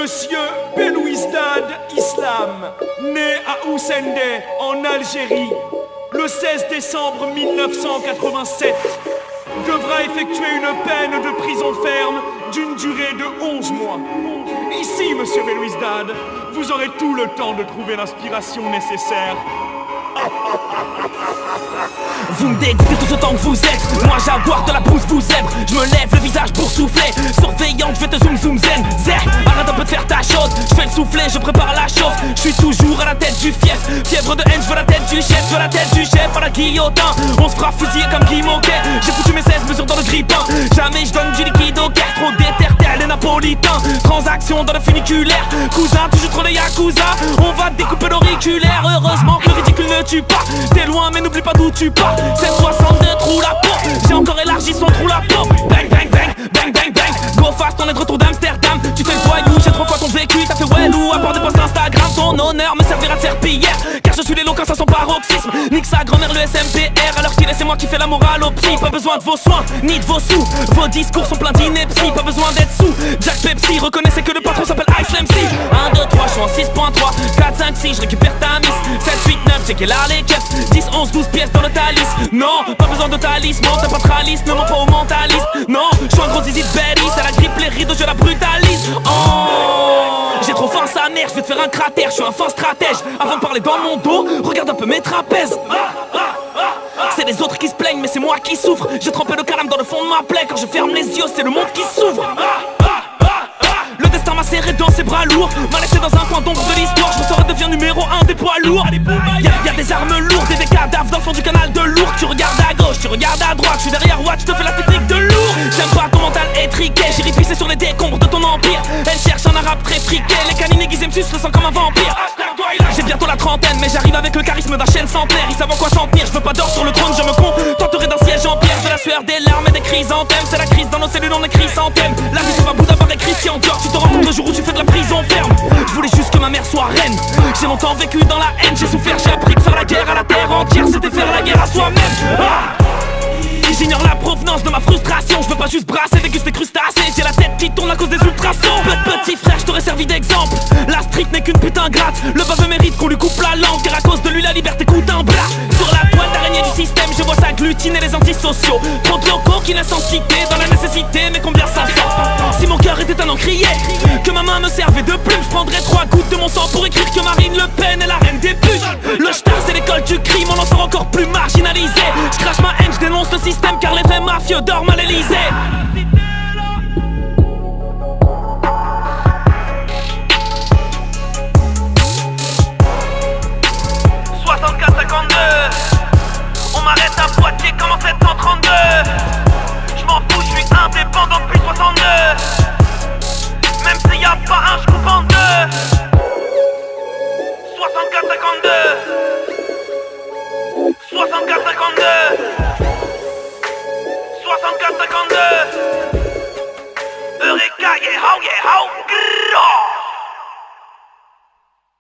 Monsieur Belouizdad Islam, né à Oussendé, en Algérie, le 16 décembre 1987, devra effectuer une peine de prison ferme d'une durée de 11 mois. Ici, Monsieur Belouizdad, vous aurez tout le temps de trouver l'inspiration nécessaire. Vous me dégoûtez tout autant que vous êtes. Moi jaguar de la brousse vous zèbre. Je me lève le visage pour souffler. Surveillante, je vais te zoom zoom zen. Arrête un peu de faire ta chose. Je fais le souffler, je prépare la chose. Je suis toujours à la tête du fief. Fièvre de haine, je veux la tête du chef. Je veux la tête du chef à la guillotin. On se fera fusiller comme Guy Moquet. J'ai foutu mes 16 mesures dans le grippin. Jamais je donne du liquide au cœur. Trop déterre, les napolitains. Transaction dans le funiculaire. Cousin, tu joues trop les yakuza. On va te découper l'auriculaire. Heureusement que le ridicule ne tue pas. T'es loin mais n'oublie pas d'où tu pars. 762 trous la peau. J'ai encore élargi son trou la peau. Bang bang bang, bang bang bang. Go fast, on est de retour d'Amsterdam. Tu fais le voyou, j'ai 3 fois ton vécu. T'as fait wellou, à part des posts Instagram. Ton honneur me servira de serpillière. Car je suis l'éloquence à son paroxysme. Nique sa grand-mère le SMPR. Alors qu'il est c'est moi qui fais la morale au psy. Pas besoin de vos soins, ni de vos sous. Vos discours sont pleins d'ineptie. Pas besoin d'être sous. Jack Pepsi, reconnaissez que le patron s'appelle Ice MC. 1, 2, 3, je suis en 6.3 4, 5, 6, je récupère ta miss. 7, 8, 9, j'ai qu'elle a les keufs. 10, 11, 12 pièces dans le talisman. Non, pas besoin de talisman. T'as pas de tralice, ne mens pas au mentaliste. Non, je suis un gros zizi de Belly. Ça la grippe les rideaux, je la brutalise. Oh, j'ai trop faim sa mère, je vais te faire un cratère. Je suis un fin stratège. Avant de parler dans mon dos, regarde un peu mes trapèzes. C'est les autres qui se plaignent mais c'est moi qui souffre. J'ai trempé le calame dans le fond de ma plaie. Quand je ferme les yeux c'est le monde qui s'ouvre. Le destin m'a serré dans ses bras lourds. M'a laissé dans un coin d'ombre de l'histoire. Je saurais devenir numéro 1 des poids lourds. Y'a des armes lourdes et des cadavres dans le fond du canal de Lourdes. Tu regardes à gauche, tu regardes à droite. Je suis derrière Watch, je te fais la technique de lourd. J'aime pas ton mental étriqué. J'ai ripissé sur les décombres de ton empire. Elle cherche un arabe très friqué. Les canines aiguisées me sucent, le sang comme un vampire. J'ai bientôt la trentaine mais j'arrive avec le charisme d'un chêne centenaire. Ils savent en quoi s'en tenir, je veux pas d'or sur le trône. Je me contenterai d'un siège en pierre. De la sueur, des larmes et des chrysanthèmes. C'est la crise dans nos cellules, on écrit sans thème. La vie sauve à Bouddha par Christian Dior. Tu te rends compte le jour où tu fais de la prison ferme. Je voulais juste que ma mère soit reine. J'ai longtemps vécu dans la haine. J'ai souffert, j'ai appris que faire la guerre à la terre entière c'était faire la guerre à soi-même. J'ignore la provenance de ma frustration. Je veux pas juste brasser, déguster crustacés. J'ai la tête qui tourne à cause des ultrasons. Petit frère, je t'aurais servi d'exemple. La street n'est qu'une putain gratte. Le baveux mérite qu'on lui coupe la langue. Car à cause de lui la liberté coûte un bras. Sur la toile d'araignée du système, je vois s'agglutiner les antisociaux. Trop de locaux qui naissent en cité, dans la nécessité, mais combien ça sort. Si mon cœur était un encrier, que ma main me servait de plume, je prendrais 3 gouttes de mon sang pour écrire que Marine Le Pen est la reine des putes. Le star c'est l'école du crime, on en sort encore plus marginalisé. Je crache ma haine, je dénonce le système car les vrais mafieux dorment à l'Elysée. On m'arrête à Poitiers comme en 732. Je m'en fous, je suis indépendant depuis 62. Même s'il y a pas un, je coupe en deux. 64-52. 64-52. 64-52. Eureka, yeah, ho, yeah, ho.